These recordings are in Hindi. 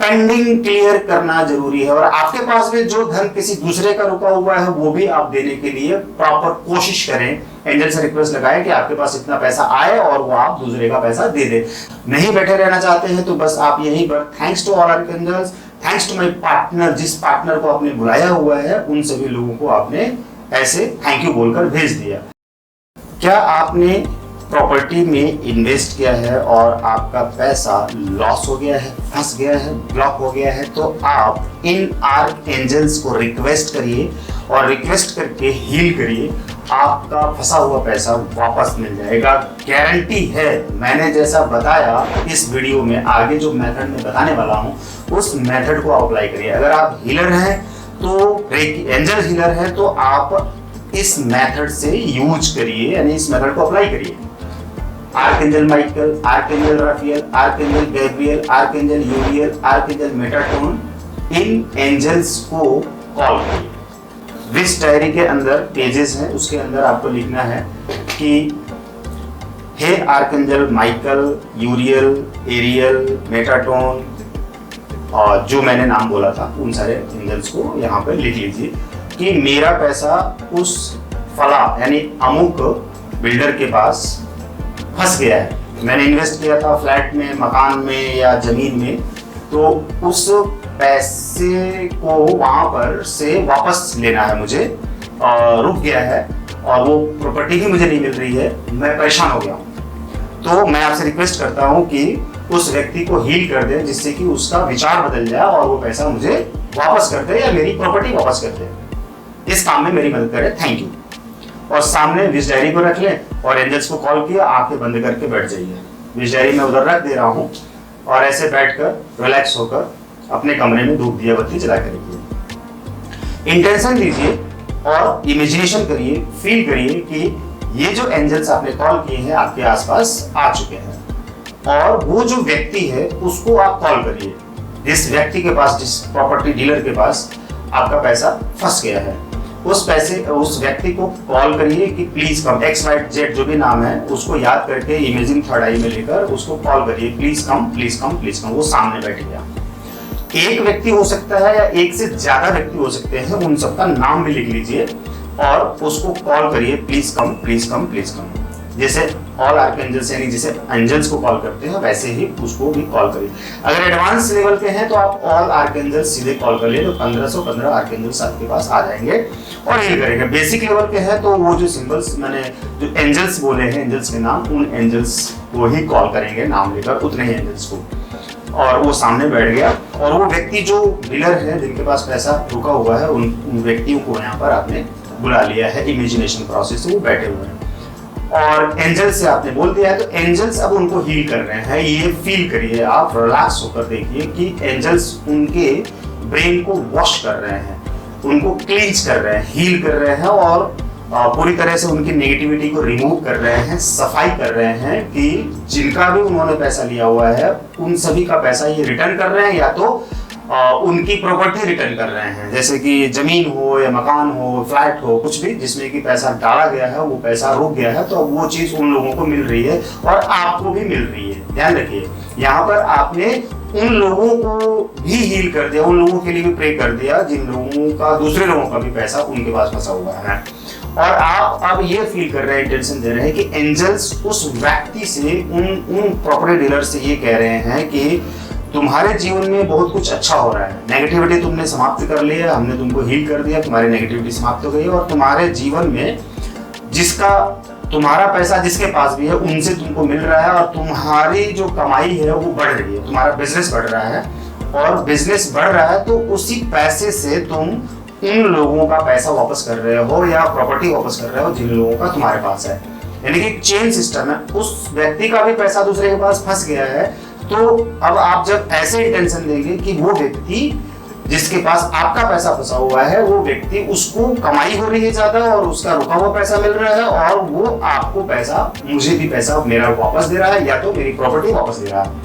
पेंडिंग क्लियर करना जरूरी है। और आपके पास में जो धन किसी दूसरे का रुका हुआ है वो भी आप देने के लिए प्रॉपर कोशिश करें। एंजल से रिक्वेस्ट लगाएं कि आपके पास इतना पैसा आए और वो आप दूसरे का पैसा दे दे। नहीं बैठे रहना चाहते हैं तो बस आप यहीं पर thanks to all archangels, thanks to my partner, जिस पार्टनर को आपने बुलाया हुआ है उन सभी लोगों को आपने ऐसे थैंक यू बोलकर भेज दिया। क्या आपने प्रॉपर्टी में इन्वेस्ट किया है और आपका पैसा लॉस हो गया है, फंस गया है, ब्लॉक हो गया है, तो आप इन आर्कएंजल्स को रिक्वेस्ट करिए और रिक्वेस्ट करके हील करिए। आपका फंसा हुआ पैसा वापस मिल जाएगा, गारंटी है। मैंने जैसा बताया इस वीडियो में, आगे जो मेथड मैं बताने वाला हूँ उस मेथड को अप्लाई करिए। अगर आप हीलर हैं तो एंजल हीलर है तो आप इस मेथड से यूज करिए, यानी इस मेथड को अप्लाई करिए। Archangel Michael, archangel Raphael, archangel Gabriel, archangel Uriel, archangel Metatron, इन एंजल्स को कॉल करिए। विश डायरी के अंदर पेजेस हैं, उसके अंदर आपको लिखना है कि हे आर्कएंजल माइकल, यूरियल, एरियल, मेटाट्रॉन, और जो मैंने नाम बोला था उन सारे एंजल्स को यहाँ पे लिख लीजिए कि मेरा पैसा उस फला यानी अमुक बिल्डर के पास फंस गया है। मैंने इन्वेस्ट किया था फ्लैट में, मकान में या जमीन में, तो उस पैसे को वहां पर से वापस लेना है मुझे, रुक गया है और वो प्रॉपर्टी भी मुझे नहीं मिल रही है, मैं परेशान हो गया हूँ। तो मैं आपसे रिक्वेस्ट करता हूँ कि उस व्यक्ति को हील कर दें जिससे कि उसका विचार बदल जाए और वो पैसा मुझे वापस कर दे या मेरी प्रॉपर्टी वापस कर दे। इस काम में मेरी मदद करें, थैंक यू। और सामने विश डायरी को रख लें और एंजल्स को कॉल किया, आंखें बंद करके बैठ जाइए। विश डायरी मैं उधर रख दे रहा हूँ और ऐसे बैठकर रिलैक्स होकर अपने कमरे में धूप दिया बत्ती जला कर रखिए। इंटेंशन दीजिए और इमेजिनेशन करिए, फील करिए कि ये जो एंजल्स आपने कॉल किए हैं आपके आसपास आ चुके हैं और वो जो व्यक्ति है उसको आप कॉल करिए। जिस व्यक्ति के पास, जिस प्रॉपर्टी डीलर के पास आपका पैसा फंस गया है, उस व्यक्ति को कॉल करिए कि प्लीज कम, XYZ जो भी नाम है उसको याद करके इमेजिंग थर्ड आई में लेकर उसको कॉल करिए, please come, please come, please come. वो सामने बैठ गया। एक व्यक्ति हो सकता है या एक से ज्यादा व्यक्ति हो सकते हैं, उन सबका नाम भी लिख लीजिए और उसको कॉल करिए, please come, please come, please come. जैसे ऑल आर्कएंजल्स यानी जैसे एंजल्स को कॉल करते हैं वैसे ही उसको भी कॉल करिए। अगर एडवांस लेवल के हैं तो आप ऑल आर्कएंजल्स सीधे कॉल कर लिए तो 1515 आर्कएंजल्स आपके पास आ जाएंगे और हील करेंगे। बेसिक लेवल के हैं तो वो जो सिंबल्स मैंने जो एंजल्स बोले हैं, एंजल्स के नाम, उन एंजल्स को ही कॉल करेंगे नाम लेकर, उतने ही एंजल्स को। और वो सामने बैठ गया और वो व्यक्ति जो डीलर है जिनके पास पैसा रुका हुआ है उन व्यक्तियों को यहाँ पर आपने बुला लिया है इमेजिनेशन प्रोसेस से, वो बैठे हुए हैं और एंजल्स से आपने बोल दिया है तो एंजल्स अब उनको हील कर रहे हैं। ये फील करिए, आप रिलैक्स होकर देखिए कि एंजल्स उनके ब्रेन को वॉश कर रहे हैं, उनको क्लींस कर रहे हैं, हील कर रहे हैं और पूरी तरह से उनकी नेगेटिविटी को रिमूव कर रहे हैं, सफाई कर रहे हैं कि जिनका भी उन्होंने पैसा लिया हुआ है उन सभी का पैसा ये रिटर्न कर रहे हैं या तो उनकी प्रॉपर्टी रिटर्न कर रहे हैं, जैसे कि जमीन हो या मकान हो, फ्लैट हो, कुछ भी जिसमें कि पैसा डाला गया है, वो पैसा रुक गया है, तो वो चीज उन लोगों को मिल रही है और आपको भी मिल रही है। ध्यान रखिए, यहाँ पर आपने उन लोगों को भी हील कर दिया, उन लोगों के लिए भी प्रे कर दिया जिन लोगों का, दूसरे लोगों का भी पैसा उनके पास फंसा हुआ है। और आप अब ये फील कर रहे हैं, टेंशन दे रहे हैं कि एंजल्स उस व्यक्ति से, उन प्रॉपर्टी डीलर से ये कह रहे हैं कि तुम्हारे जीवन में बहुत कुछ अच्छा हो रहा है, नेगेटिविटी तुमने समाप्त कर ली है, हमने तुमको हील कर दिया, तुम्हारी नेगेटिविटी समाप्त हो गई है और तुम्हारे जीवन में जिसका तुम्हारा पैसा जिसके पास भी है उनसे तुमको मिल रहा है और तुम्हारी जो कमाई है वो बढ़ रही है, तुम्हारा बिजनेस बढ़ रहा है और बिजनेस बढ़ रहा है तो उसी पैसे से तुम उन लोगों का पैसा वापस कर रहे हो या प्रॉपर्टी वापस कर रहे हो जिन लोगों का तुम्हारे पास है। यानी कि चेन सिस्टम है, उस व्यक्ति का भी पैसा दूसरे के पास फंस गया है। तो अब आप जब ऐसे इंटेंशन देंगे कि वो व्यक्ति जिसके पास आपका पैसा फंसा हुआ है, वो व्यक्ति, उसको कमाई हो रही है ज्यादा और उसका रुका हुआ पैसा मिल रहा है और वो आपको पैसा, मुझे भी पैसा मेरा वापस दे रहा है या तो मेरी प्रॉपर्टी वापस दे रहा है।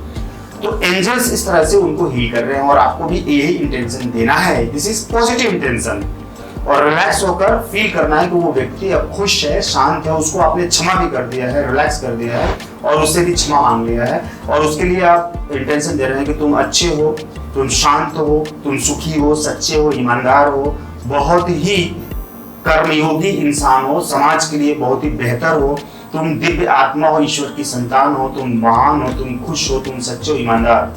तो एंजल्स इस तरह से उनको हील कर रहे हैं और आपको भी यही इंटेंशन देना है, दिस इज पॉजिटिव इंटेंशन। और रिलैक्स होकर फील करना है कि वो व्यक्ति अब खुश है, शांत है, उसको आपने क्षमा भी कर दिया है, रिलैक्स कर दिया है और उससे भी क्षमा मांग लिया है और उसके लिए आप इंटेंशन दे रहे हैं कि तुम अच्छे हो, तुम शांत हो, तुम सुखी हो, सच्चे हो, ईमानदार हो, बहुत ही कर्मयोगी इंसान हो, समाज के लिए बहुत ही बेहतर हो, तुम दिव्य आत्मा हो, ईश्वर की संतान हो, तुम महान हो, तुम खुश हो, तुम सच्चे हो, ईमानदार,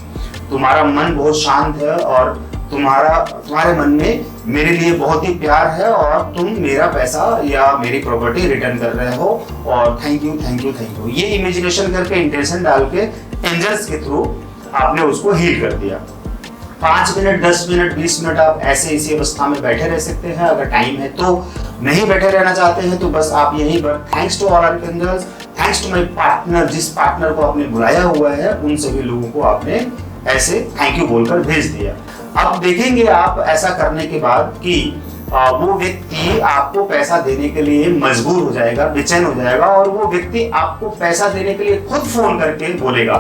तुम्हारा मन बहुत शांत है और तुम्हारे मन में मेरे लिए बहुत ही प्यार है और तुम मेरा पैसा या मेरी प्रॉपर्टी रिटर्न कर रहे हो और thank you thank you thank you. ये इमेजिनेशन करके, इंटेंशन डाल के एंजल्स के थ्रू आपने उसको हील कर दिया। 5 मिनट, 10 मिनट, 20 मिनट आप ऐसे इसी अवस्था में बैठे रह सकते हैं। अगर टाइम है तो, नहीं बैठे रहना चाहते हैं तो बस आप यहीं पर thanks to all archangels, thanks to my partner, जिस पार्टनर को आपने बुलाया हुआ है उन सभी लोगों को आपने ऐसे थैंक यू बोलकर भेज दिया। अब देखेंगे आप ऐसा करने के बाद कि वो व्यक्ति आपको पैसा देने के लिए मजबूर हो जाएगा, बेचैन हो जाएगा और वो व्यक्ति आपको पैसा देने के लिए खुद फोन करके बोलेगा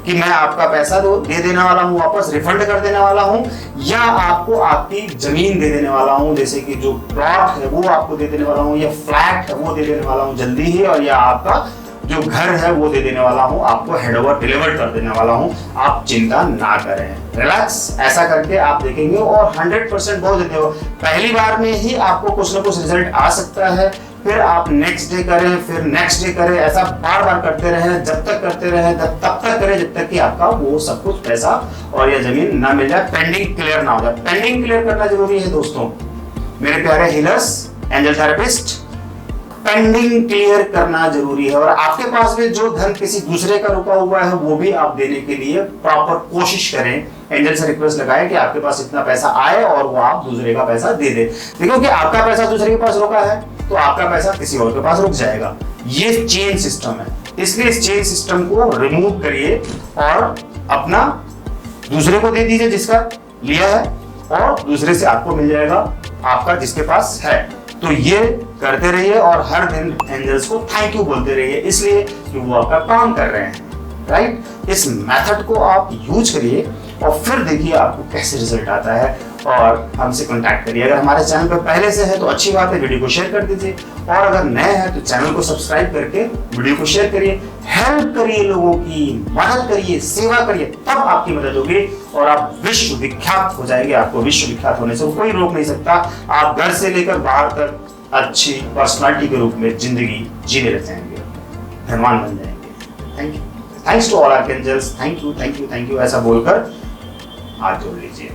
कि मैं आपका पैसा दे देने वाला हूँ, वापस रिफंड कर देने वाला हूँ, या आपको आपकी जमीन दे देने वाला हूँ, जैसे कि जो प्लॉट है वो आपको दे देने वाला हूँ, या फ्लैट है वो दे देने वाला हूँ जल्दी ही, और या आपका जो घर है वो दे देने वाला हूँ, आपको हैंड ओवर डिलीवर कर देने वाला हूँ। आप चिंता ना करें, रिलैक्स। ऐसा करके आप देखेंगे और 100% बहुत जल्दी हो, पहली बार में ही आपको कुछ ना कुछ रिजल्ट आ सकता है। फिर आप नेक्स्ट डे करें, फिर नेक्स्ट डे करें, ऐसा बार बार करते रहें, जब तक करते रहें तब तक करें जब तक कि आपका वो सब कुछ पैसा और या जमीन ना मिल जाए, पेंडिंग क्लियर ना हो जाए। पेंडिंग क्लियर करना जरूरी है दोस्तों, मेरे प्यारे healers, angel therapist, pending clear करना जरूरी है। और आपके पास में जो धन किसी दूसरे का रुका हुआ है वो भी आप देने के लिए प्रॉपर कोशिश करें। एंजल से रिक्वेस्ट लगाए कि आपके पास इतना पैसा आए और वो आप दूसरे का पैसा दे दे। देखो कि आपका पैसा दूसरे के पास रुका है तो आपका पैसा किसी और के पास रुक जाएगा। ये चेन सिस्टम है, इसलिए इस चेन सिस्टम को रिमूव करिए और अपना दूसरे को दे दीजिए जिसका लिया है, और दूसरे से आपको मिल जाएगा आपका जिसके पास है। तो ये करते रहिए और हर दिन एंजल्स को थैंक यू बोलते रहिए, इसलिए कि वो आपका काम कर रहे हैं, राइट। इस मेथड को आप यूज करिए और फिर देखिए आपको कैसे रिजल्ट आता है और हमसे कांटेक्ट करिए। अगर हमारे चैनल पर पहले से है तो अच्छी बात है, वीडियो को शेयर कर दीजिए, और अगर नए हैं तो चैनल को सब्सक्राइब करके वीडियो को शेयर करिए, हेल्प करिए, लोगों की मदद करिए, सेवा करिए, तब आपकी मदद होगी और आप विश्व विख्यात हो जाएंगे। आपको विश्व विख्यात होने से कोई रोक नहीं सकता। आप घर से लेकर बाहर तक अच्छी पर्सनालिटी के रूप में जिंदगी जीने लग जाएंगे, धनवान बन जाएंगे। Thank you, thanks to all archangels, thank you thank you thank you, ऐसा बोलकर हाथ जोड़ लीजिए।